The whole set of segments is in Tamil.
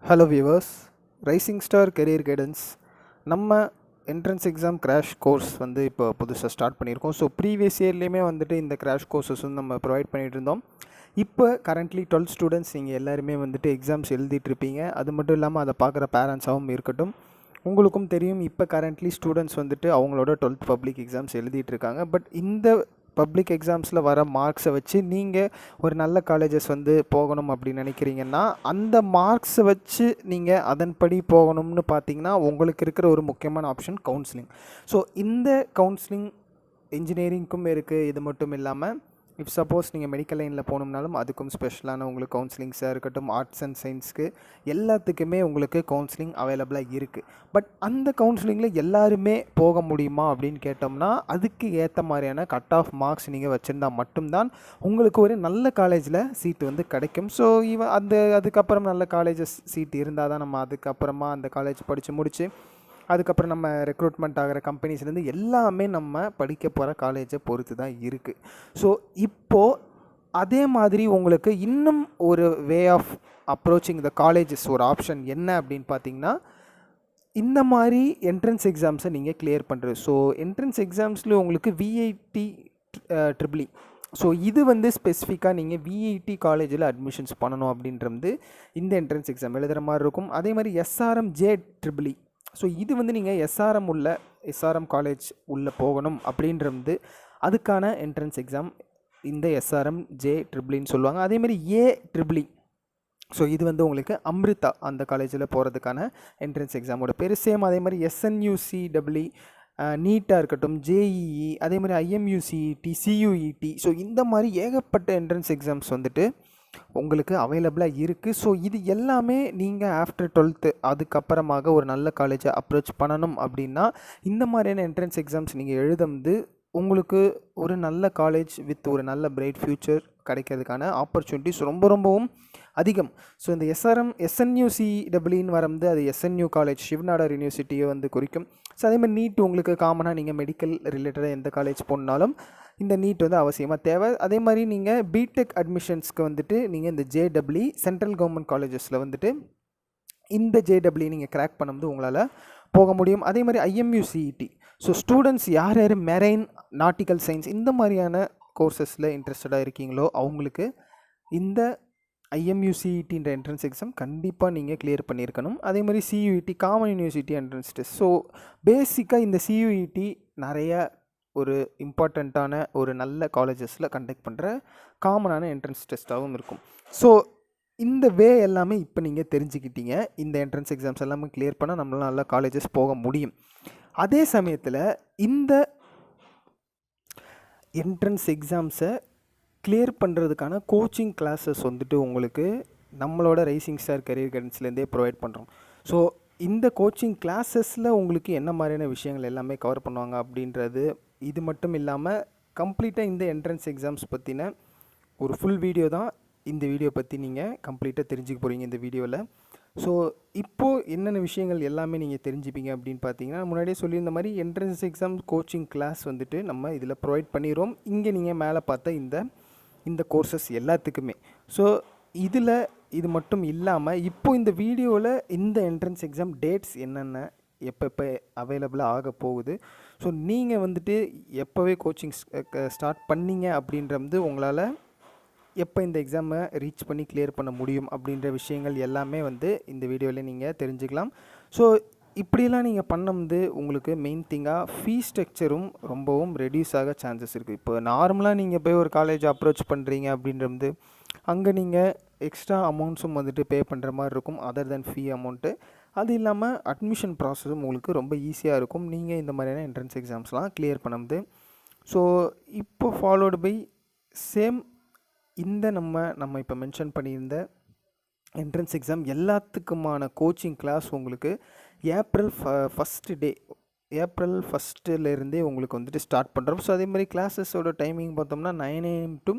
Hello viewers, Rising Star career guidance நம்ம என்ட்ரன்ஸ் எக்ஸாம் கிராஷ் கோர்ஸ் வந்து இப்போ புதுசாக ஸ்டார்ட் பண்ணியிருக்கோம். ஸோ ப்ரீவியஸ் இயர்லேயுமே வந்துட்டு இந்த கிராஷ் கோர்சஸ் வந்து நம்ம ப்ரொவைட் பண்ணிகிட்டு இருந்தோம். இப்போ கரண்ட்லி 12th ஸ்டூடெண்ட்ஸ் நீங்கள் எல்லாருமே வந்துட்டு எக்ஸாம்ஸ் எழுதிட்டுருப்பீங்க. அது மட்டும் இல்லாமல் அதை பார்க்குற பேரண்ட்ஸாகவும் இருக்கட்டும், உங்களுக்கும் தெரியும் இப்போ கரண்ட்லி ஸ்டூடெண்ட்ஸ் வந்துட்டு அவங்களோட 12th பப்ளிக் எக்ஸாம்ஸ் எழுதிட்டுருக்காங்க. பட் இந்த பப்ளிக் எக்ஸாம்ஸில் வர மார்க்ஸை வச்சு நீங்கள் ஒரு நல்ல காலேஜஸ் வந்து போகணும் அப்படின்னு நினைக்கிறீங்கன்னா, அந்த மார்க்ஸை வச்சு நீங்கள் அதன்படி போகணும்னு பார்த்தீங்கன்னா, உங்களுக்கு இருக்கிற ஒரு முக்கியமான ஆப்ஷன் கவுன்சிலிங். ஸோ இந்த கவுன்சிலிங் இன்ஜினியரிங்க்கும் இருக்குது. இது மட்டும் இல்லாமல் இஃப் சப்போஸ் நீங்கள் மெடிக்கல் லைனில் போகணும்னாலும் அதுக்கும் ஸ்பெஷலான உங்களுக்கு கவுன்சிலிங்ஸாக இருக்கட்டும், ஆர்ட்ஸ் அண்ட் சயின்ஸ்க்கு எல்லாத்துக்குமே உங்களுக்கு கவுன்சிலிங் அவைலபிளாக இருக்குது. பட் அந்த கவுன்சிலிங்கில் எல்லாருமே போக முடியுமா அப்படின்னு கேட்டோம்னா, அதுக்கு ஏற்ற மாதிரியான கட் ஆஃப் மார்க்ஸ் நீங்கள் வச்சுருந்தா மட்டும்தான் உங்களுக்கு ஒரு நல்ல காலேஜில் சீட்டு வந்து கிடைக்கும். ஸோ அதுக்கப்புறம் நல்ல காலேஜஸ் சீட் இருந்தால் தான் நம்ம அதுக்கப்புறமா அந்த காலேஜ் படித்து முடித்து அதுக்கப்புறம் நம்ம ரெக்ரூட்மெண்ட் ஆகிற கம்பெனிஸ்லேருந்து எல்லாமே நம்ம படிக்க போகிற காலேஜை பொறுத்து தான் இருக்குது. ஸோ இப்போது அதே மாதிரி உங்களுக்கு இன்னும் ஒரு way of approaching the colleges ஒரு ஆப்ஷன் என்ன அப்படின்னு பார்த்தீங்கன்னா, இந்த மாதிரி என்ட்ரன்ஸ் எக்ஸாம்ஸை நீங்கள் கிளியர் பண்ணுறது. ஸோ என்ட்ரன்ஸ் எக்ஸாம்ஸில் உங்களுக்கு விஐடி ட்ரிபிள்இ, ஸோ இது வந்து ஸ்பெசிஃபிக்காக நீங்கள் விஐடி காலேஜில் அட்மிஷன்ஸ் பண்ணணும் அப்படின்றது இந்த என்ட்ரன்ஸ் எக்ஸாம் எழுதுகிற மாதிரி இருக்கும். அதே மாதிரி எஸ்ஆர்எம் ஜே ட்ரிபிள்இ, ஸோ இது வந்து நீங்கள் எஸ்ஆர்எம் காலேஜ் உள்ளே போகணும் அப்படின்றது அதுக்கான என்ட்ரன்ஸ் எக்ஸாம் இந்த எஸ்ஆர்எம் ஜே ட்ரிபிள்இன்னு சொல்லுவாங்க. அதேமாதிரி ஏ ட்ரிபிள்இ, ஸோ இது வந்து உங்களுக்கு அம்ரிதா அந்த காலேஜில் போகிறதுக்கான என்ட்ரன்ஸ் எக்ஸாமோட பேர் சேம். அதே மாதிரி எஸ்என்யூசி டபிள்இ, நீட்டாக இருக்கட்டும், ஜேஇஇ, அதே மாதிரி ஐஎம்யூசிஇடி, சியூஇடி, ஸோ இந்த மாதிரி ஏகப்பட்ட என்ட்ரன்ஸ் எக்ஸாம்ஸ் வந்துட்டு உங்களுக்கு அவைலபிளாக இருக்குது. ஸோ இது எல்லாமே நீங்கள் ஆஃப்டர் 12th அதுக்கப்புறமாக ஒரு நல்ல காலேஜை அப்ரோச் பண்ணணும் அப்படின்னா இந்த மாதிரியான என்ட்ரன்ஸ் எக்ஸாம்ஸ் நீங்கள் எழுதும்போது உங்களுக்கு ஒரு நல்ல காலேஜ் வித் ஒரு நல்ல பிரைட் ஃப்யூச்சர் கிடைக்கிறதுக்கான ஆப்பர்ச்சுனிட்டிஸ் ரொம்பவும் அதிகம். ஸோ இந்த எஸ்என்யூசிடபிள்யூன்னு வரும்போது அது எஸ்என்யூ காலேஜ் சிவநாடர் யூனிவர்சிட்டியை வந்து குறிக்கும். ஸோ அதே மாதிரி நீட் உங்களுக்கு காமனாக நீங்கள் மெடிக்கல் ரிலேட்டடாக எந்த காலேஜ் போனாலும் இந்த நீட் வந்து அவசியமாக தேவை. அதே மாதிரி நீங்கள் பிடெக் அட்மிஷன்ஸ்க்கு வந்துட்டு நீங்கள் இந்த ஜேடபிள்இ சென்ட்ரல் கவர்மெண்ட் காலேஜஸில் வந்துட்டு இந்த ஜேடபிள்இ நீங்கள் கிராக் பண்ணும்போது உங்களால் போக முடியும். அதே மாதிரி ஐஎம்யூசிஇடி, ஸோ ஸ்டூடெண்ட்ஸ் யார் மெரைன், நாட்டிக்கல் சயின்ஸ் இந்த மாதிரியான கோர்சஸில் இன்ட்ரெஸ்டடாக இருக்கீங்களோ அவங்களுக்கு இந்த ஐஎம்யூசிஇடின்ற என்ட்ரன்ஸ் எக்ஸாம் கண்டிப்பாக நீங்கள் கிளியர் பண்ணியிருக்கணும். அதே மாதிரி CUET common university entrance test. So பேசிக்காக இந்த சியூஇடி நிறைய ஒரு இம்பார்ட்டண்ட்டான ஒரு நல்ல காலேஜஸில் கண்டக்ட் பண்ணுற காமனான என்ட்ரன்ஸ் டெஸ்ட்டாகவும் இருக்கும். ஸோ இந்த வே எல்லாமே இப்போ நீங்கள் தெரிஞ்சுக்கிட்டீங்க. இந்த என்ட்ரன்ஸ் எக்ஸாம்ஸ் எல்லாமே கிளியர் பண்ணால் நம்மளால் நல்ல காலேஜஸ் போக முடியும். அதே சமயத்தில் இந்த என்ட்ரன்ஸ் எக்ஸாம்ஸை கிளியர் பண்ணுறதுக்கான கோச்சிங் கிளாஸஸ் வந்துட்டு உங்களுக்கு நம்மளோட ரைசிங் ஸ்டார் கெரியர் கைடன்ஸ்லேருந்தே ப்ரொவைட் பண்ணுறோம். ஸோ இந்த கோச்சிங் கிளாஸஸில் உங்களுக்கு என்ன மாதிரியான விஷயங்கள் எல்லாமே கவர் பண்ணுவாங்க அப்படின்றது, இது மட்டும் இல்லாமல் கம்ப்ளீட்டாக இந்த என்ட்ரன்ஸ் எக்ஸாம்ஸ் பற்றின ஒரு ஃபுல் வீடியோ தான் இந்த வீடியோ பற்றி நீங்கள் கம்ப்ளீட்டாக தெரிஞ்சுக்க போகிறீங்க இந்த வீடியோவில். ஸோ இப்போது என்னென்ன விஷயங்கள் எல்லாமே நீங்கள் தெரிஞ்சுப்பீங்க அப்படின்னு பார்த்தீங்கன்னா, முன்னாடியே சொல்லியிருந்த மாதிரி என்ட்ரன்ஸ் எக்ஸாம் கோச்சிங் கிளாஸ் வந்துட்டு நம்ம இதில் ப்ரொவைட் பண்ணிடுறோம். இங்கே நீங்கள் மேலே பார்த்த இந்த கோர்சஸ் எல்லாத்துக்குமே. ஸோ இதில் இது மட்டும் இல்லாமல் இப்போ இந்த வீடியோவில் இந்த என்ட்ரன்ஸ் எக்ஸாம் டேட்ஸ் என்னென்ன எப்போ அவைலபிளாக ஆக போகுது, ஸோ நீங்கள் வந்துட்டு எப்போவே கோச்சிங் ஸ்டார்ட் பண்ணிங்க அப்படின்றது உங்களால் எப்போ இந்த எக்ஸாமை ரீச் பண்ணி கிளியர் பண்ண முடியும் அப்படின்ற விஷயங்கள் எல்லாமே வந்து இந்த வீடியோவில் நீங்கள் தெரிஞ்சுக்கலாம். ஸோ இப்படியெல்லாம் நீங்கள் பண்ணும்போது உங்களுக்கு மெயின் திங்காக ஃபீஸ் ஸ்ட்ரக்சரும் ரொம்பவும் ரெடியூஸ் ஆக சான்சஸ் இருக்குது. இப்போ நார்மலாக நீங்கள் போய் ஒரு காலேஜ் அப்ரோச் பண்ணுறீங்க அப்படின்றது அங்கே நீங்கள் எக்ஸ்ட்ரா அமௌண்ட்ஸும் வந்துட்டு பே பண்ணுற மாதிரி இருக்கும் அதர் தென் ஃபீ அமௌண்ட்டு. அது இல்லாமல் அட்மிஷன் ப்ராசஸும் உங்களுக்கு ரொம்ப ஈஸியாக இருக்கும் நீங்கள் இந்த மாதிரியான என்ட்ரன்ஸ் எக்ஸாம்ஸ்லாம் கிளியர் பண்ணும்போது. ஸோ இப்போ ஃபாலோடு பை சேம் இந்த நம்ம இப்போ மென்ஷன் பண்ணியிருந்த என்ட்ரன்ஸ் எக்ஸாம் எல்லாத்துக்குமான கோச்சிங் கிளாஸ் உங்களுக்கு ஏப்ரல் 1 உங்களுக்கு வந்துட்டு ஸ்டார்ட் பண்ணுறோம். ஸோ அதே மாதிரி கிளாஸஸோட டைமிங் பார்த்தோம்னா 9 AM to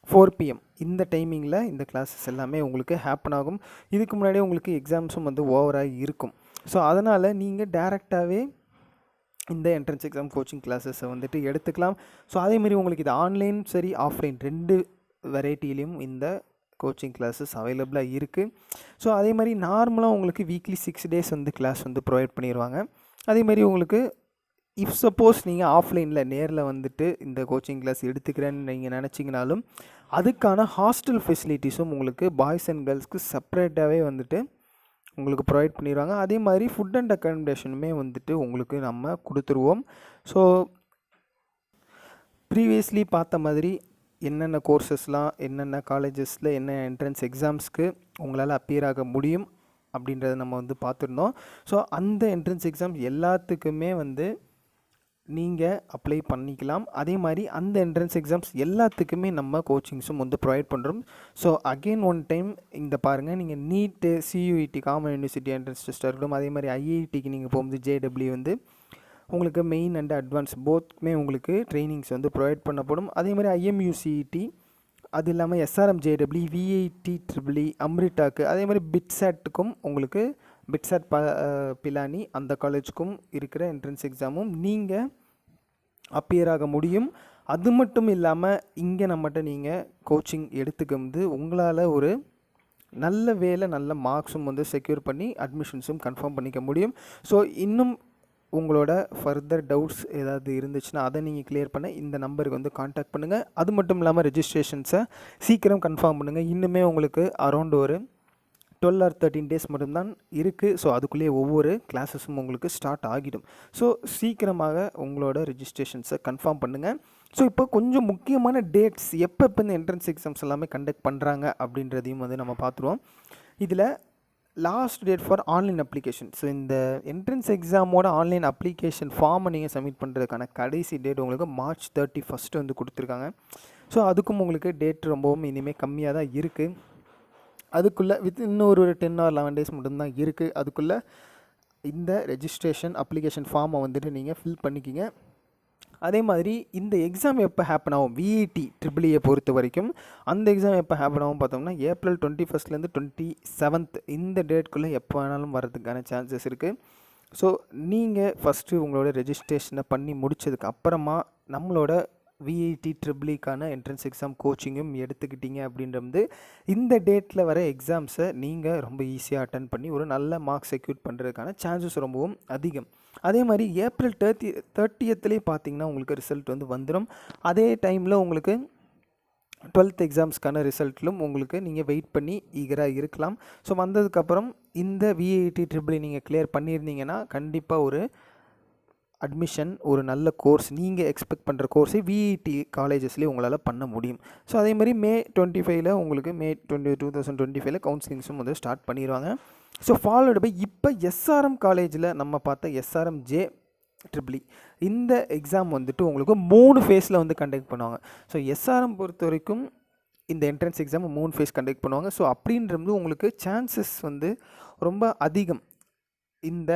4 PM இந்த டைமிங்கில் இந்த கிளாஸஸ் எல்லாமே உங்களுக்கு ஹேப்பன் ஆகும். இதுக்கு முன்னாடியே உங்களுக்கு எக்ஸாம்ஸும் வந்து ஓவராக இருக்கும். ஸோ அதனால் நீங்கள் டேரெக்டாகவே இந்த என்ட்ரன்ஸ் எக்ஸாம் கோச்சிங் கிளாஸஸை வந்துட்டு எடுத்துக்கலாம். ஸோ அதேமாதிரி உங்களுக்கு இது ஆன்லைன் சரி ஆஃப்லைன் 2 வெரைட்டிலையும் இந்த கோச்சிங் கிளாஸஸ் அவைலபிளாக இருக்குது. ஸோ அதே மாதிரி நார்மலாக உங்களுக்கு வீக்லி 6 டேஸ் வந்து கிளாஸ் வந்து ப்ரொவைட் பண்ணிடுவாங்க. அதேமாதிரி உங்களுக்கு இஃப் சப்போஸ் நீங்கள் ஆஃப்லைனில் நேரில் வந்துட்டு இந்த கோச்சிங் கிளாஸ் எடுத்துக்கிறேன்னு நீங்கள் நினச்சிங்கனாலும் அதுக்கான ஹாஸ்டல் ஃபெசிலிட்டிஸும் உங்களுக்கு பாய்ஸ் அண்ட் கேர்ள்ஸ்க்கு செப்பரேட்டாகவே வந்துட்டு உங்களுக்கு ப்ரொவைட் பண்ணிடுவாங்க. அதே மாதிரி ஃபுட் அண்ட் அக்காமடேஷனுமே வந்துட்டு உங்களுக்கு நம்ம கொடுத்துருவோம். ஸோ ப்ரீவியஸ்லி பார்த்த மாதிரி என்னென்ன கோர்சஸ்லாம் என்னென்ன காலேஜஸில் என்ன என்ட்ரன்ஸ் எக்ஸாம்ஸ்க்கு உங்களால் அப்பியர் ஆக முடியும் அப்படின்றத நம்ம வந்து பார்த்துருந்தோம். ஸோ அந்த என்ட்ரன்ஸ் எக்ஸாம்ஸ் எல்லாத்துக்குமே வந்து நீங்கள் அப்ளை பண்ணிக்கலாம். அதே மாதிரி அந்த என்ட்ரன்ஸ் எக்ஸாம்ஸ் எல்லாத்துக்குமே நம்ம கோச்சிங்ஸும் வந்து ப்ரொவைட் பண்ணுறோம். ஸோ அகெயின் ஒன் டைம் இந்த பாருங்கள், நீங்கள் நீட்டு, CUET காமன் யூனிவர்சிட்டி என்ட்ரன்ஸ் டெஸ்ட்டாக இருக்கட்டும், அதே மாதிரி IITக்கு நீங்கள் போகும்போது JEE வந்து உங்களுக்கு மெயின் அண்ட் அட்வான்ஸ் போத்துமே உங்களுக்கு ட்ரைனிங்ஸ் வந்து ப்ரொவைட் பண்ணப்படும். அதே மாதிரி IMUCET, அது இல்லாமல் SRM JEE, VIT EEE, அம்ரிட்டாக்கு, அதே மாதிரி பிட்சேட்டுக்கும் உங்களுக்கு பிட்சேட் பிலானி அந்த காலேஜுக்கும் இருக்கிற என்ட்ரன்ஸ் எக்ஸாமும் நீங்கள் அப்பியர் ஆக முடியும். அது மட்டும் இல்லாமல் இங்கே நம்மகிட்ட நீங்கள் கோச்சிங் எடுத்துக்கு உங்களால் ஒரு நல்ல வேலை நல்ல மார்க்ஸும் வந்து செக்யூர் பண்ணி அட்மிஷன்ஸும் கன்ஃபார்ம் பண்ணிக்க முடியும். ஸோ இன்னும் உங்களோட ஃபர்தர் டவுட்ஸ் ஏதாவது இருந்துச்சுன்னா அதை நீங்கள் கிளியர் பண்ண இந்த நம்பருக்கு வந்து காண்டாக்ட் பண்ணுங்கள். அது மட்டும் இல்லாமல் ரெஜிஸ்ட்ரேஷன்ஸை சீக்கிரம் கன்ஃபார்ம் பண்ணுங்கள். இன்னுமே உங்களுக்கு அரௌண்ட் ஒரு 12 or 13 டேஸ் மட்டும்தான் இருக்குது. ஸோ அதுக்குள்ளேயே ஒவ்வொரு கிளாஸஸும் உங்களுக்கு ஸ்டார்ட் ஆகிடும். ஸோ சீக்கிரமாக உங்களோட ரெஜிஸ்ட்ரேஷன்ஸை கன்ஃபார்ம் பண்ணுங்கள். ஸோ இப்போ கொஞ்சம் முக்கியமான டேட்ஸ் எப்போ இந்த என்ட்ரன்ஸ் எக்ஸாம்ஸ் எல்லாமே கண்டக்ட் பண்ணுறாங்க அப்படின்றதையும் வந்து நம்ம பார்த்துருவோம். இதில் last date for online application, so இந்த என்ட்ரன்ஸ் எக்ஸாமோட ஆன்லைன் அப்ளிகேஷன் ஃபார்மை நீங்கள் சப்மிட் பண்ணுறதுக்கான கடைசி டேட் உங்களுக்கு March 31 வந்து கொடுத்துருக்காங்க. ஸோ அதுக்கும் உங்களுக்கு டேட் ரொம்பவும் இனிமேல் கம்மியாக தான் இருக்குது. அதுக்குள்ளே இன்னொரு 10 or 11 டேஸ் மட்டும்தான் இருக்குது. அதுக்குள்ளே இந்த ரெஜிஸ்ட்ரேஷன் அப்ளிகேஷன் ஃபார்மை வந்துட்டு நீங்கள் ஃபில் பண்ணிக்கிங்க. அதே மாதிரி இந்த எக்ஸாம் எப்போ ஹேப்பன் ஆகும், VIT EEE பொறுத்த வரைக்கும் அந்த எக்ஸாம் எப்போ ஹேப்பன் ஆகும் பார்த்தோம்னா April 21 27 இந்த டேட்குள்ளே எப்போ வேணாலும் வர்றதுக்கான சான்சஸ் இருக்குது. ஸோ நீங்கள் ஃபஸ்ட்டு உங்களோட ரெஜிஸ்ட்ரேஷனை பண்ணி முடித்ததுக்கு அப்புறமா நம்மளோட VIT EEEக்கான என்ட்ரன்ஸ் எக்ஸாம் கோச்சிங்கும் எடுத்துக்கிட்டீங்க அப்படின்றது இந்த டேட்டில் வர எக்ஸாம்ஸை நீங்கள் ரொம்ப ஈஸியாக அட்டன் பண்ணி ஒரு நல்ல மார்க் செக்யூர் பண்ணுறதுக்கான சான்சஸ் ரொம்பவும் அதிகம். அதே மாதிரி April 30 பார்த்தீங்கன்னா உங்களுக்கு ரிசல்ட் வந்து வந்துடும். அதே டைமில் உங்களுக்கு 12th எக்ஸாம்ஸ்க்கான ரிசல்ட்லும் உங்களுக்கு நீங்கள் வெயிட் பண்ணி ஈகராக இருக்கலாம். ஸோ வந்ததுக்கப்புறம் இந்த VIT EEE நீங்கள் கிளியர் பண்ணியிருந்தீங்கன்னா கண்டிப்பாக ஒரு அட்மிஷன் ஒரு நல்ல கோர்ஸ் நீங்கள் எக்ஸ்பெக்ட் பண்ணுற கோர்ஸை VIT காலேஜஸ்லேயே உங்களால் பண்ண முடியும். ஸோ அதே மாதிரி May 25 உங்களுக்கு May 2025 கவுன்சிலிங்ஸும் வந்து ஸ்டார்ட் பண்ணிடுவாங்க. ஸோ ஃபாலோடு பை இப்போ SRM காலேஜில் நம்ம பார்த்த SRM JEE இந்த எக்ஸாம் வந்துட்டு உங்களுக்கு 3 ஃபேஸில் வந்து கண்டக்ட் பண்ணுவாங்க. ஸோ SRM பொறுத்த வரைக்கும் இந்த என்ட்ரன்ஸ் எக்ஸாம் 3 ஃபேஸ் கண்டக்ட் பண்ணுவாங்க. ஸோ அப்படின்றது உங்களுக்கு சான்சஸ் வந்து ரொம்ப அதிகம் இந்த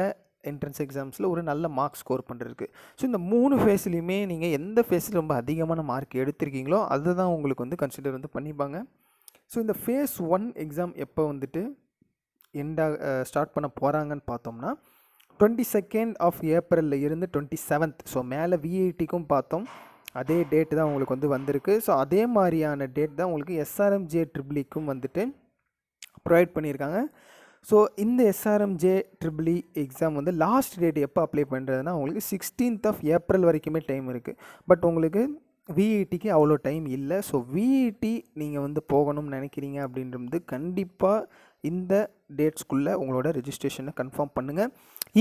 என்ட்ரன்ஸ் எக்ஸாம்ஸில் ஒரு நல்ல மார்க் ஸ்கோர் பண்ணுறதுக்கு. ஸோ இந்த 3 ஃபேஸ்லையுமே நீங்கள் எந்த ஃபேஸில் ரொம்ப அதிகமான மார்க் எடுத்திருக்கீங்களோ அதை தான் உங்களுக்கு வந்து கன்சிடர் வந்து பண்ணிப்பாங்க. ஸோ இந்த ஃபேஸ் 1 எக்ஸாம் எப்போ வந்துட்டு ஸ்டார்ட் பண்ண போகிறாங்கன்னு பார்த்தோம்னா 22nd of April இருந்து 27th. ஸோ மேலே VITக்கும் பார்த்தோம் அதே டேட்டு தான் உங்களுக்கு வந்து வந்திருக்கு. ஸோ அதே மாதிரியான டேட் தான் உங்களுக்கு SRM JEEக்கும் வந்துட்டு ப்ரொவைட் பண்ணியிருக்காங்க. ஸோ இந்த SRM JEE எக்ஸாம் வந்து லாஸ்ட் டேட் எப்போ அப்ளை பண்ணுறதுனா உங்களுக்கு 16th of April வரைக்குமே டைம் இருக்குது. பட் உங்களுக்கு VITக்கு அவ்வளோ டைம் இல்லை. ஸோ VIT நீங்கள் வந்து போகணும்னு நினைக்கிறீங்க அப்படின்றது கண்டிப்பாக இந்த டேட்ஸ்குள்ளே உங்களோட ரெஜிஸ்ட்ரேஷனை கன்ஃபார்ம் பண்ணுங்கள்.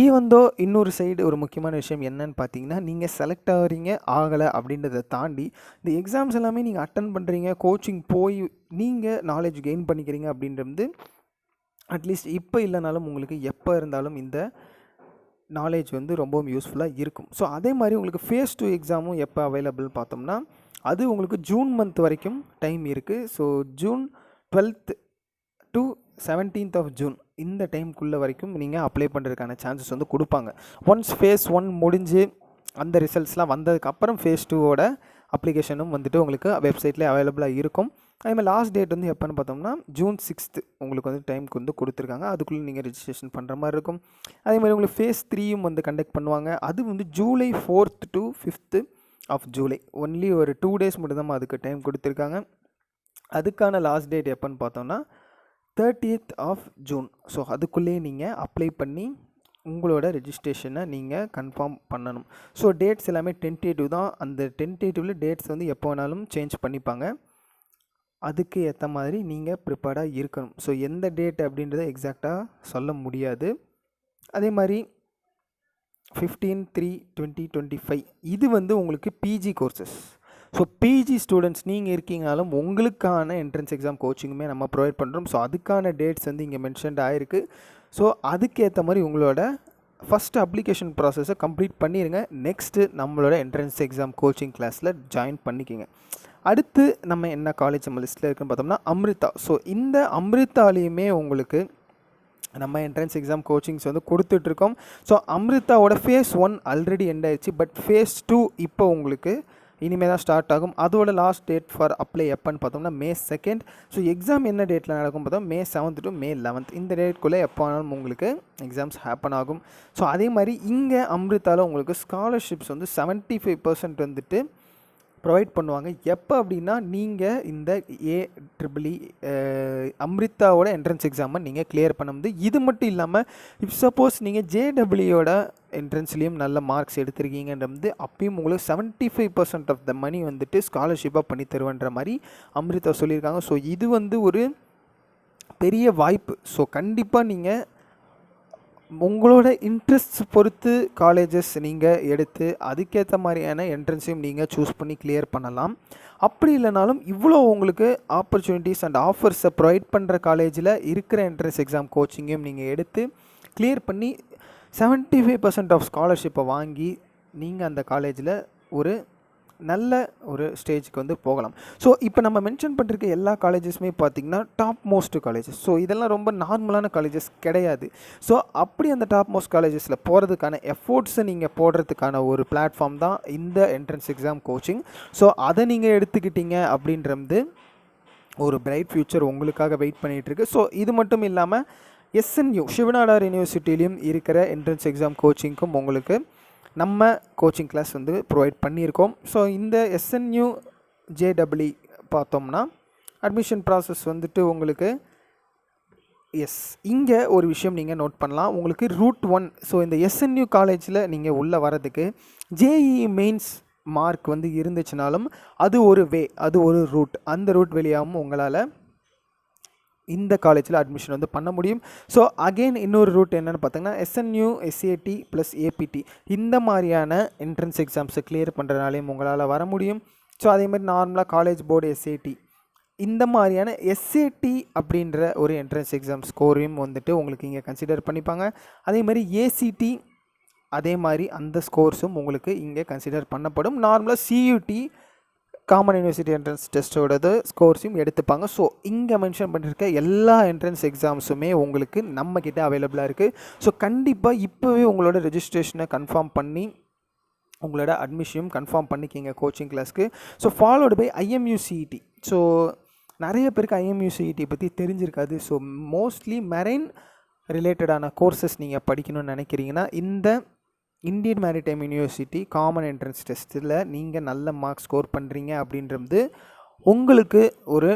ஈவந்தோ இன்னொரு சைடு ஒரு முக்கியமான விஷயம் என்னன்னு பார்த்தீங்கன்னா நீங்கள் செலக்ட் ஆகிறீங்க ஆகலை அப்படின்றத தாண்டி இந்த எக்ஸாம்ஸ் எல்லாமே நீங்கள் அட்டன் பண்ணுறீங்க, கோச்சிங் போய் நீங்கள் நாலேஜ் கெயின் பண்ணிக்கிறீங்க அப்படின்றது அட்லீஸ்ட் இப்போ இல்லைனாலும் உங்களுக்கு எப்போ இருந்தாலும் இந்த நாலேஜ் வந்து ரொம்பவும் யூஸ்ஃபுல்லாக இருக்கும். ஸோ அதே மாதிரி உங்களுக்கு ஃபேஸ் 2 எக்ஸாமும் எப்போ அவைலபிள் பார்த்தோம்னா அது உங்களுக்கு ஜூன் மந்த் வரைக்கும் டைம் இருக்குது. So June 12th to 17th of June இந்த டைம்குள்ளே வரைக்கும் நீங்கள் அப்ளை பண்ணுறதுக்கான சான்சஸ் வந்து கொடுப்பாங்க. ஒன்ஸ் ஃபேஸ் 1 முடிஞ்சு அந்த ரிசல்ட்ஸ்லாம் வந்ததுக்கப்புறம் ஃபேஸ் 2ஓட அப்ளிகேஷனும் வந்துட்டு உங்களுக்கு வெப்சைட்லேயே அவைலபிளாக இருக்கும். அதேமாதிரி லாஸ்ட் டேட் வந்து எப்போன்னு பார்த்தோம்னா June 6th உங்களுக்கு வந்து டைமுக்கு வந்து கொடுத்துருக்காங்க. அதுக்குள்ளே நீங்கள் ரெஜிஸ்ட்ரேஷன் பண்ணுற மாதிரி இருக்கும். அதேமாதிரி உங்களுக்கு ஃபேஸ் 3யும் வந்து கண்டக்ட் பண்ணுவாங்க. அது வந்து July 4th to 5th of July only ஒரு 2 days மட்டும் தான் அதுக்கு டைம் கொடுத்துருக்காங்க. அதுக்கான லாஸ்ட் டேட் எப்போன்னு பார்த்தோம்னா 30th ஆஃப் ஜூன். ஸோ அதுக்குள்ளேயே நீங்கள் அப்ளை பண்ணி உங்களோட ரெஜிஸ்ட்ரேஷனை நீங்கள் கன்ஃபார்ம் பண்ணணும். ஸோ டேட்ஸ் எல்லாமே டென்டேட்டிவ் தான். அந்த டென்டேட்டிவில் டேட்ஸ் வந்து எப்போ வேணாலும் சேஞ்ச் பண்ணிப்பாங்க. அதுக்கு ஏற்ற மாதிரி நீங்கள் ப்ரிப்பேர்டாக இருக்கணும். ஸோ எந்த டேட் அப்படின்றத எக்ஸாக்டாக சொல்ல முடியாது. அதே மாதிரி 15/3/2025 இது வந்து உங்களுக்கு PG courses. So PG students நீங்கள் இருக்கீங்கனாலும் உங்களுக்கான என்ட்ரன்ஸ் எக்ஸாம் கோச்சிங்குமே நம்ம ப்ரொவைட் பண்ணுறோம். ஸோ அதுக்கான டேட்ஸ் வந்து இங்கே மென்ஷன்ட் ஆகிருக்கு. ஸோ அதுக்கேற்ற மாதிரி உங்களோட ஃபஸ்ட்டு அப்ளிகேஷன் ப்ராசஸை கம்ப்ளீட் பண்ணிடுங்க. நெக்ஸ்ட்டு நம்மளோட என்ட்ரன்ஸ் எக்ஸாம் கோச்சிங் கிளாஸில் ஜாயின் பண்ணிக்கிங்க. அடுத்து நம்ம என்ன காலேஜ் நம்ம லிஸ்ட்டில் இருக்குன்னு பார்த்தோம்னா அம்ரிதா. ஸோ இந்த அம்ரிதாலேயுமே உங்களுக்கு நம்ம என்ட்ரன்ஸ் எக்ஸாம் கோச்சிங்ஸ் வந்து கொடுத்துட்ருக்கோம். ஸோ அம்ரிதாவோட ஃபேஸ் 1 ஆல்ரெடி எண்ட் ஆயிடுச்சு. பட் ஃபேஸ் 2 இப்போ உங்களுக்கு இனிமேல் தான் ஸ்டார்ட் ஆகும். அதோட லாஸ்ட் டேட் ஃபார் அப்ளை எப்போன்னு பார்த்தோம்னா May 2. ஸோ எக்ஸாம் என்ன டேட்டில் நடக்கும் பார்த்தோம் May 7 to May 11. இந்த டேட்குள்ளே எப்போ வேணாலும் உங்களுக்கு எக்ஸாம்ஸ் ஹேப்பன் ஆகும். ஸோ அதே மாதிரி இங்கே அம்ரிதாவில் உங்களுக்கு ஸ்காலர்ஷிப்ஸ் வந்து 75% வந்துட்டு ப்ரொவைட் பண்ணுவாங்க. எப்போ அப்படின்னா நீங்கள் இந்த AEEE அம்ரிதாவோட என்ட்ரன்ஸ் எக்ஸாமை நீங்கள் கிளியர் பண்ண முடியும். இது மட்டும் இல்லாமல் இஃப் சப்போஸ் நீங்கள் JEEயோட என்ட்ரன்ஸ்லேயும் நல்ல மார்க்ஸ் எடுத்திருக்கீங்கன்றது அப்பயும் உங்களுக்கு 75% ஆஃப் த மணி வந்துட்டு ஸ்காலர்ஷிப்பாக பண்ணி தருவன்ற மாதிரி அம்ரிதா சொல்லியிருக்காங்க. ஸோ இது வந்து ஒரு பெரிய வாய்ப்பு. ஸோ கண்டிப்பாக நீங்கள் உங்களோட இன்ட்ரெஸ்ட் பொறுத்து காலேஜஸ் நீங்கள் எடுத்து அதுக்கேற்ற மாதிரியான என்ட்ரன்ஸையும் நீங்கள் சூஸ் பண்ணி கிளியர் பண்ணலாம். அப்படி இல்லைனாலும் இவ்வளோ உங்களுக்கு ஆப்பர்ச்சுனிட்டிஸ் அண்ட் ஆஃபர்ஸை ப்ரொவைட் பண்ணுற காலேஜில் இருக்கிற என்ட்ரன்ஸ் எக்ஸாம் கோச்சிங்கையும் நீங்கள் எடுத்து கிளியர் பண்ணி 75% ஆஃப் ஸ்காலர்ஷிப்பை வாங்கி நீங்கள் அந்த காலேஜில் ஒரு நல்ல ஒரு ஸ்டேஜுக்கு வந்து போகலாம். ஸோ இப்போ நம்ம மென்ஷன் பண்ணிருக்க எல்லா காலேஜஸுமே பார்த்திங்கன்னா டாப் மோஸ்ட் காலேஜஸ். ஸோ இதெல்லாம் ரொம்ப நார்மலான காலேஜஸ் கிடையாது. ஸோ அப்படி அந்த டாப் மோஸ்ட் காலேஜஸில் போகிறதுக்கான எஃபோர்ட்ஸை நீங்கள் போடுறதுக்கான ஒரு பிளாட்ஃபார்ம் தான் இந்த என்ட்ரன்ஸ் எக்ஸாம் கோச்சிங். ஸோ அதை நீங்கள் எடுத்துக்கிட்டீங்க அப்படின்றது ஒரு பிரைட் ஃப்யூச்சர் உங்களுக்காக வெயிட் பண்ணிகிட்ருக்கு. ஸோ இது மட்டும் இல்லாமல் SNU சிவநாடார் யூனிவர்சிட்டிலையும் இருக்கிற என்ட்ரன்ஸ் எக்ஸாம் கோச்சிங்க்கும் உங்களுக்கு நம்ம கோச்சிங் கிளாஸ் வந்து ப்ரொவைட் பண்ணியிருக்கோம். ஸோ இந்த SNU JEE பார்த்தோம்னா அட்மிஷன் ப்ராசஸ் வந்துட்டு உங்களுக்கு இங்கே ஒரு விஷயம் நீங்கள் நோட் பண்ணலாம். உங்களுக்கு ரூட் 1. ஸோ இந்த SNU காலேஜில் நீங்கள் உள்ளே வரதுக்கு JEE மெயின்ஸ் மார்க் வந்து இருந்துச்சுனாலும் அது ஒரு அது ஒரு ரூட். அந்த ரூட் வழியாகவும் உங்களால் இந்த காலேஜில் அட்மிஷன் வந்து பண்ண முடியும். ஸோ அகெயின் இன்னொரு ரூட் என்னென்னு பார்த்தீங்கன்னா SNU SAT + APT இந்த மாதிரியான என்ட்ரன்ஸ் எக்ஸாம்ஸை கிளியர் பண்ணுறதுனாலையும் உங்களால் வர முடியும். ஸோ அதேமாதிரி நார்மலாக காலேஜ் போர்டு SAT இந்த மாதிரியான SAT அப்படின்ற ஒரு என்ட்ரன்ஸ் எக்ஸாம் ஸ்கோரையும் வந்துட்டு உங்களுக்கு இங்கே கன்சிடர் பண்ணிப்பாங்க. அதே மாதிரி ACT அதே மாதிரி அந்த ஸ்கோர்ஸும் உங்களுக்கு இங்கே கன்சிடர் பண்ணப்படும். நார்மலாக CUT காமன் யூனிவர்சிட்டி என்ட்ரன்ஸ் டெஸ்ட்டோடது ஸ்கோர்ஸையும் எடுத்துப்பாங்க. ஸோ இங்கே மென்ஷன் பண்ணியிருக்க எல்லா என்ட்ரன்ஸ் எக்ஸாம்ஸுமே உங்களுக்கு நம்மக்கிட்ட அவைலபிளாக இருக்குது. ஸோ கண்டிப்பாக இப்போவே உங்களோட ரெஜிஸ்ட்ரேஷனை கன்ஃபார்ம் பண்ணி உங்களோட அட்மிஷனும் கன்ஃபார்ம் பண்ணிக்கிங்க கோச்சிங் கிளாஸ்க்கு. So followed by IMU-CET. So நிறைய பேருக்கு IMU-CET பற்றி தெரிஞ்சிருக்காது. ஸோ மோஸ்ட்லி மெரைன் ரிலேட்டடான கோர்சஸ் நீங்கள் படிக்கணும்னு நினைக்கிறீங்கன்னா இந்த Indian Maritime University Common Entrance டெஸ்ட்டில் நீங்கள் நல்ல மார்க் ஸ்கோர் பண்ணுறீங்க அப்படின்றது உங்களுக்கு ஒரு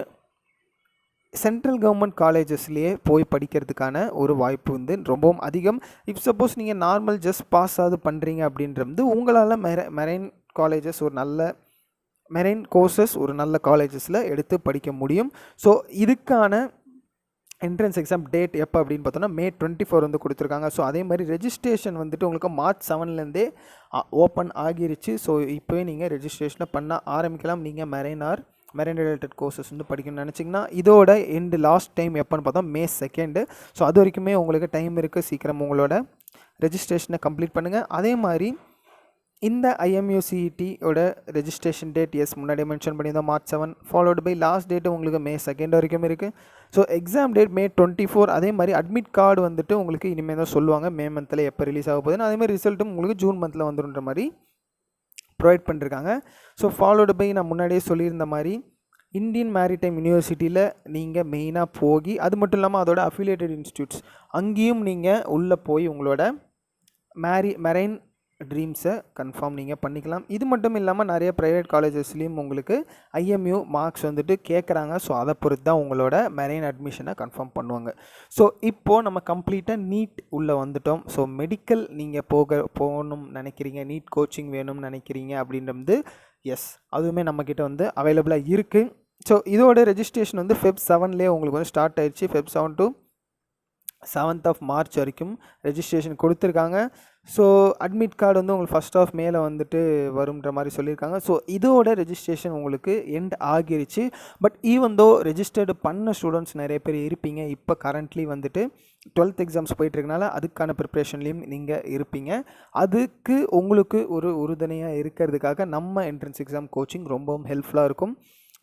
சென்ட்ரல் கவர்மெண்ட் காலேஜஸ்லேயே போய் படிக்கிறதுக்கான ஒரு வாய்ப்பு வந்து ரொம்பவும் அதிகம். இஃப் சப்போஸ் நீங்கள் நார்மல் ஜஸ்ட் பாஸ் ஆகுது பண்ணுறீங்க அப்படின்றது உங்களால் மெரைன் காலேஜஸ் ஒரு நல்ல மெரைன் கோர்சஸ் ஒரு நல்ல காலேஜஸில் எடுத்து படிக்க முடியும். ஸோ இதுக்கான என்ட்ரன்ஸ் எக்ஸாம் டேட் எப்போ அப்படின்னு பார்த்தோன்னா May 24 வந்து கொடுத்துருக்காங்க. ஸோ அதே மாதிரி ரெஜிஸ்ட்ரேஷன் வந்துட்டு உங்களுக்கு March 7லேருந்தே ஓப்பன் ஆகிருச்சு. ஸோ இப்போவே நீங்கள் ரெஜிஸ்ட்ரேஷனை பண்ண ஆரம்பிக்கலாம். நீங்கள் மெரைன் ரிலேட்டட் கோர்சஸ் வந்து படிக்கணும்னு நினச்சிங்கன்னா இதோட லாஸ்ட் டைம் எப்போன்னு பார்த்தோம் May 2. ஸோ அது வரைக்குமே உங்களுக்கு டைம் இருக்குது. சீக்கிரம் உங்களோட ரெஜிஸ்ட்ரேஷனை கம்ப்ளீட் பண்ணுங்கள். அதே மாதிரி இந்த IMU-CET ரெஜிஸ்ட்ரேஷன் டேட் முன்னாடியே மென்ஷன் பண்ணியிருந்தோம் March 7. Followed by last date உங்களுக்கு May 2 வரைக்கும் இருக்குது. So exam date May 24. அதே மாதிரி அட்மிட் கார்டு வந்துட்டு உங்களுக்கு இனிமேல் தான் சொல்லுவாங்க May மந்தில் எப்போ ரிலீஸ் ஆக போகுதுன்னு. அதே மாதிரி ரிசல்ட்டும் உங்களுக்கு June மந்தில் வந்துடுன்ற மாதிரி ப்ரொவைட் பண்ணியிருக்காங்க. ஸோ ஃபாலோடு பை நான் முன்னாடியே சொல்லியிருந்த மாதிரி இந்தியன் மேரிடைம் யூனிவர்சிட்டியில் நீங்கள் மெயினாக போய் அது மட்டும் இல்லாமல் அதோட அஃபிலியேட்டட் இன்ஸ்டியூட்ஸ் அங்கேயும் நீங்கள் உள்ளே போய் உங்களோட மெரைன் ட்ரீம்ஸை கன்ஃபார்ம் நீங்கள் பண்ணிக்கலாம். இது மட்டும் இல்லாமல் நிறைய ப்ரைவேட் காலேஜஸ்லேயும் உங்களுக்கு ஐஎம்யூ மார்க்ஸ் வந்துட்டு கேட்குறாங்க. ஸோ அதை பொறுத்து தான் உங்களோட மெரெயின் அட்மிஷனை கன்ஃபார்ம் பண்ணுவாங்க. ஸோ இப்போது நம்ம கம்ப்ளீட்டாக நீட் உள்ளே வந்துட்டோம். ஸோ மெடிக்கல் நீங்கள் போகணும்னு நினைக்கிறீங்க, நீட் கோச்சிங் வேணும்னு நினைக்கிறீங்க அப்படின்றது எஸ், அதுவுமே நம்மக்கிட்ட வந்து அவைலபிளாக இருக்குது. ஸோ இதோட ரெஜிஸ்ட்ரேஷன் வந்து Feb 7லேயே உங்களுக்கு வந்து ஸ்டார்ட் ஆயிடுச்சு. Feb 7 to 7th of March வரைக்கும் ரெஜிஸ்ட்ரேஷன் கொடுத்துருக்காங்க. ஸோ அட்மிட் கார்டு வந்து உங்களுக்கு 1st of May வந்துட்டு வரும்ன்ற மாதிரி சொல்லியிருக்காங்க. ஸோ இதோட ரெஜிஸ்ட்ரேஷன் உங்களுக்கு எண்ட் ஆகிருச்சு. பட் ஈவன் தோ ரெஜிஸ்டர்டு பண்ண ஸ்டூடெண்ட்ஸ் நிறைய பேர் இருப்பீங்க. இப்போ கரண்ட்லி வந்துட்டு 12th எக்ஸாம்ஸ் போயிட்டுருக்கனால அதுக்கான ப்ரிப்ரேஷன்லேயும் நீங்கள் இருப்பீங்க. அதுக்கு உங்களுக்கு ஒரு உறுதுணையாக இருக்கிறதுக்காக நம்ம என்ட்ரன்ஸ் எக்ஸாம் கோச்சிங் ரொம்பவும் ஹெல்ப்ஃபுல்லாக இருக்கும்.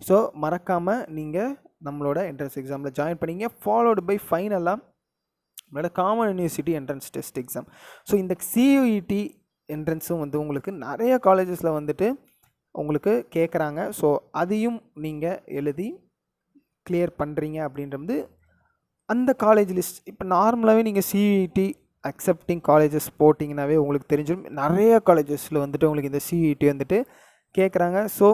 ஸோ மறக்காமல் நீங்கள் நம்மளோட என்ட்ரன்ஸ் எக்ஸாமில் ஜாயின் பண்ணிங்க. ஃபாலோடு பை ஃபைனலாக நம்மளோட common university entrance test exam. So இந்த CUET என்ட்ரன்ஸும் வந்து உங்களுக்கு நிறைய காலேஜஸில் வந்துட்டு உங்களுக்கு கேட்குறாங்க. ஸோ அதையும் நீங்கள் எழுதி கிளியர் பண்ணுறீங்க அப்படின்றது அந்த காலேஜ் லிஸ்ட். இப்போ நார்மலாகவே நீங்கள் CUET அக்செப்டிங் காலேஜஸ் போட்டிங்கனாவே உங்களுக்கு தெரிஞ்சிடும். நிறைய காலேஜஸில் வந்துட்டு உங்களுக்கு இந்த CUET வந்துட்டு கேட்குறாங்க. ஸோ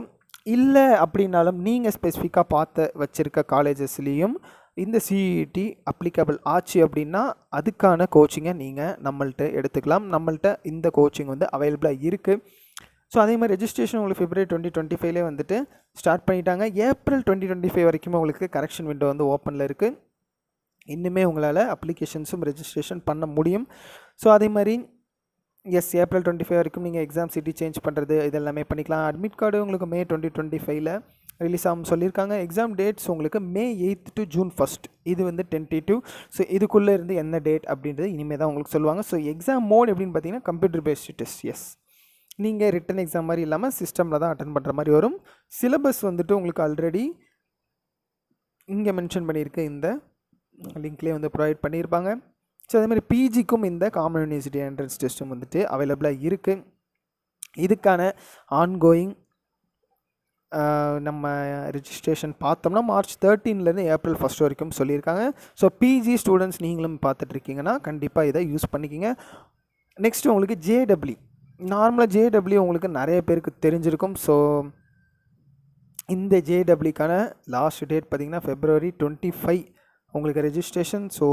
இல்லை அப்படின்னாலும் நீங்கள் ஸ்பெசிஃபிக்காக பார்த்து வச்சுருக்க காலேஜஸ்லேயும் இந்த CUET அப்ளிகபிள் ஆச்சு அப்படின்னா அதுக்கான கோச்சிங்கை நீங்கள் நம்மள்ட்ட எடுத்துக்கலாம். நம்மள்ட்ட இந்த கோச்சிங் வந்து அவைலபிளாக இருக்குது. ஸோ அதே மாதிரி ரெஜிஸ்ட்ரேஷன் உங்களுக்கு February 2025 வந்துட்டு ஸ்டார்ட் பண்ணிட்டாங்க. April 2025 வரைக்குமே உங்களுக்கு கரெக்ஷன் விண்டோ வந்து ஓப்பனில் இருக்குது. இன்னுமே உங்களால் அப்ளிகேஷன்ஸும் ரெஜிஸ்ட்ரேஷன் பண்ண முடியும். ஸோ அதே மாதிரி எஸ், April 25 வரைக்கும் நீங்கள் எக்ஸாம் சிட்டி சேஞ்ச் பண்ணுறது இதெல்லாமே பண்ணிக்கலாம். அட்மிட் கார்டு உங்களுக்கு May 2025 ரிலீஸ் ஆகும் சொல்லியிருக்காங்க. எக்ஸாம் டேட்ஸ் உங்களுக்கு May 8th to June 1st. இது வந்து டென்டேட்டிவ். ஸோ இதுக்குள்ளே இருந்து என்ன டேட் அப்படின்றது இனிமேல் தான் உங்களுக்கு சொல்லுவாங்க. ஸோ எக்ஸாம் மோட் எப்படின்னு பார்த்தீங்கன்னா கம்ப்யூட்டர் பேஸ்டு டெஸ்ட். எஸ், நீங்கள் ரிட்டன் எக்ஸாம் மாதிரி இல்லாமல் சிஸ்டமில் தான் அட்டன் பண்ணுற மாதிரி வரும். சிலபஸ் வந்துட்டு உங்களுக்கு ஆல்ரெடி இங்கே மென்ஷன் பண்ணியிருக்கு, இந்த லிங்க்லேயே வந்து ப்ரொவைட் பண்ணியிருப்பாங்க. ஸோ அதே மாதிரி பிஜிக்கும் இந்த காமன் யூனிவர்சிட்டி என்ட்ரன்ஸ் டெஸ்ட்டும் வந்துட்டு அவைலபிளாக இருக்குது. இதுக்கான ஆன்கோயிங் நம்ம ரெஜிஸ்ட்ரேஷன் பார்த்தோம்னா March 13லேருந்து April 1st வரைக்கும் சொல்லியிருக்காங்க. ஸோ பிஜி ஸ்டூடெண்ட்ஸ் நீங்களும் பார்த்துட்ருக்கீங்கன்னா கண்டிப்பாக இதை யூஸ் பண்ணிக்கிங்க. நெக்ஸ்ட்டு உங்களுக்கு JEE. நார்மலாக JEE உங்களுக்கு நிறைய பேருக்கு தெரிஞ்சிருக்கும். ஸோ இந்த JEEக்கான லாஸ்ட் டேட் பார்த்திங்கன்னா February 25 உங்களுக்கு ரெஜிஸ்ட்ரேஷன். ஸோ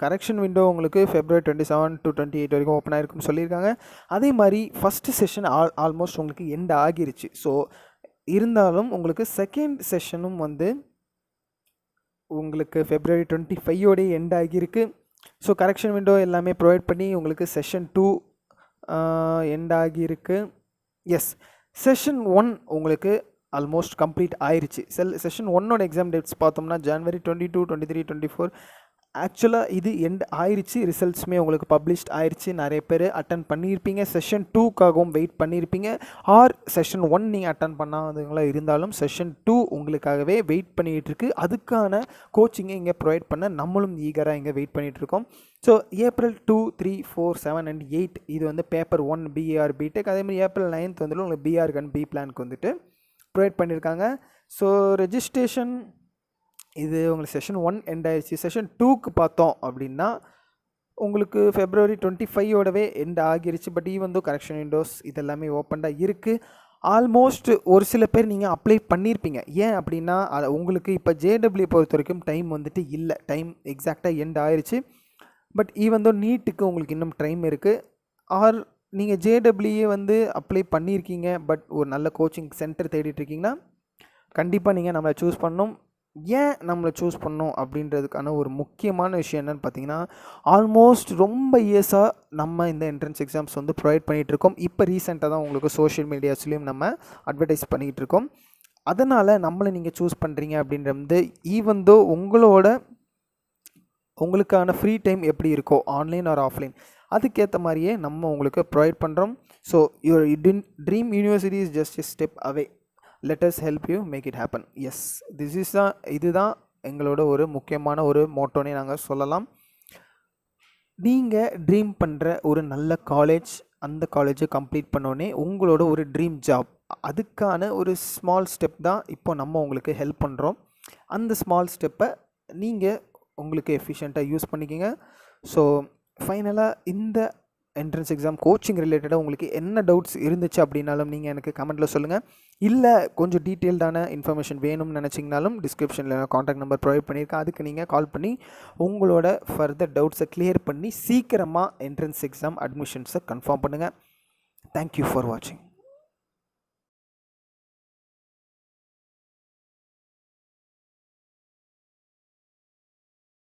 கரெக்ஷன் விண்டோ உங்களுக்கு February 27 to 28 வரைக்கும் ஓப்பன் ஆகிருக்குன்னு சொல்லியிருக்காங்க. அதே மாதிரி ஃபஸ்ட்டு செஷன் ஆல்மோஸ்ட் உங்களுக்கு எண்ட் ஆகிருச்சு. ஸோ இருந்தாலும் உங்களுக்கு செகண்ட் செஷனும் வந்து உங்களுக்கு February 25 எண்ட் ஆகியிருக்கு. ஸோ கரெக்ஷன் விண்டோ எல்லாமே ப்ரொவைட் பண்ணி உங்களுக்கு செஷன் 2 எண்ட் ஆகியிருக்கு. எஸ், செஷன் 1 உங்களுக்கு ஆல்மோஸ்ட் கம்ப்ளீட் ஆயிடுச்சு. செஷன் 1 எக்ஸாம் டேட்ஸ் பார்த்தோம்னா January 22, 23, 24 ஆக்சுவலாக இது எண்ட் ஆயிடுச்சு. ரிசல்ட்ஸுமே உங்களுக்கு பப்ளிஷ்ட் ஆயிடுச்சு. நிறைய பேர் அட்டன் பண்ணியிருப்பீங்க. செஷன் 2க்காகவும் வெயிட் பண்ணியிருப்பீங்க. ஆர் செஷன் 1 நீங்கள் அட்டன் பண்ணாதவங்களா இருந்தாலும் செஷன் 2 உங்களுக்காகவே வெயிட் பண்ணிகிட்டு இருக்குது. அதுக்கான கோச்சிங்கை இங்கே ப்ரொவைட் பண்ண நம்மளும் ஈகராக இங்கே வெயிட் பண்ணிகிட்ருக்கோம். ஸோ April 2, 3, 4, 7 and 8 இது வந்து பேப்பர் 1 BAR BTech. அதேமாதிரி April 9th வந்துட்டு உங்களுக்கு BR Gun B பிளானுக்கு வந்துட்டு ப்ரொவைட் பண்ணியிருக்காங்க. ஸோ ரெஜிஸ்ட்ரேஷன் இது உங்களுக்கு செஷன் 1 எண்ட் ஆயிடுச்சு. செஷன் 2க்கு பார்த்தோம் அப்படின்னா உங்களுக்கு February 25 எண்ட் ஆகிருச்சு. But even though correction Windows இதெல்லாமே ஓப்பன்டாக இருக்குது. ஆல்மோஸ்ட் ஒரு சில பேர் நீங்கள் அப்ளை பண்ணியிருப்பீங்க. ஏன் அப்படின்னா உங்களுக்கு இப்போ JEE பொறுத்த வரைக்கும் டைம் வந்துட்டு இல்லை, டைம் எக்ஸாக்டாக எண்ட் ஆயிடுச்சு. பட் ஈவன் தோ நீட்டுக்கு உங்களுக்கு இன்னும் டைம் இருக்குது. ஆர் நீங்கள் JEE வந்து அப்ளை பண்ணியிருக்கீங்க பட் ஒரு நல்ல கோச்சிங் சென்டர் தேடிட்டுருக்கீங்கன்னா கண்டிப்பாக நீங்கள் நம்மளை சூஸ் பண்ணணும். ஏன் நம்மளை சூஸ் பண்ணோம் அப்படின்றதுக்கான ஒரு முக்கியமான விஷயம் என்னென்னு பார்த்தீங்கன்னா ஆல்மோஸ்ட் ரொம்ப இயர்ஸாக நம்ம இந்த என்ட்ரன்ஸ் எக்ஸாம்ஸ் வந்து ப்ரொவைட் பண்ணிகிட்ருக்கோம். இப்போ ரீசெண்டாக தான் உங்களுக்கு சோஷியல் மீடியாஸ்லேயும் நம்ம அட்வர்டைஸ் பண்ணிகிட்டு இருக்கோம். அதனால் நம்மளை நீங்கள் சூஸ் பண்ணுறீங்க அப்படின்றது ஈவன் தோ உங்களுக்கான ஃப்ரீ டைம் எப்படி இருக்கோ ஆன்லைன் ஆர் ஆஃப்லைன் அதுக்கேற்ற மாதிரியே நம்ம உங்களுக்கு ப்ரொவைட் பண்ணுறோம். So your dream university is just a step away. let us help you make it happen. Yes, இதுதான் எங்களோட ஒரு முக்கியமான ஒரு மோட்டோனே நாங்கள் சொல்லலாம். நீங்கள் ட்ரீம் பண்ணுற ஒரு நல்ல காலேஜ், அந்த காலேஜை கம்ப்ளீட் பண்ணோடனே உங்களோட ஒரு ட்ரீம் ஜாப், அதுக்கான ஒரு ஸ்மால் ஸ்டெப் தான் இப்போ நம்ம உங்களுக்கு ஹெல்ப் பண்ணுறோம். அந்த ஸ்மால் ஸ்டெப்பை நீங்கள் உங்களுக்கு எஃபிஷியண்ட்டாக யூஸ் பண்ணிக்கோங்க. ஸோ ஃபைனலாக இந்த என்ட்ரன்ஸ் எக்ஸாம் கோச்சிங் ரிலேட்டடாக உங்களுக்கு என்ன டவுட்ஸ் இருந்துச்சு அப்படின்னாலும் நீங்கள் எனக்கு கமெண்ட்டில் சொல்லுங்கள். இல்லை கொஞ்சம் டீட்டெயில்டான இன்ஃபர்மேஷன் வேணும்னு நினச்சிங்கனாலும் டிஸ்கிரிப்ஷனில் காண்டாக்ட் நம்பர் ப்ரொவைட் பண்ணியிருக்கேன். அதுக்கு நீங்கள் கால் பண்ணி உங்களோட ஃபர்தர் டவுட்ஸை கிளியர் பண்ணி சீக்கிரமாக என்ட்ரன்ஸ் எக்ஸாம் அட்மிஷன்ஸை கன்ஃபார்ம் பண்ணுங்கள். தேங்க்யூ ஃபார் வாட்சிங்.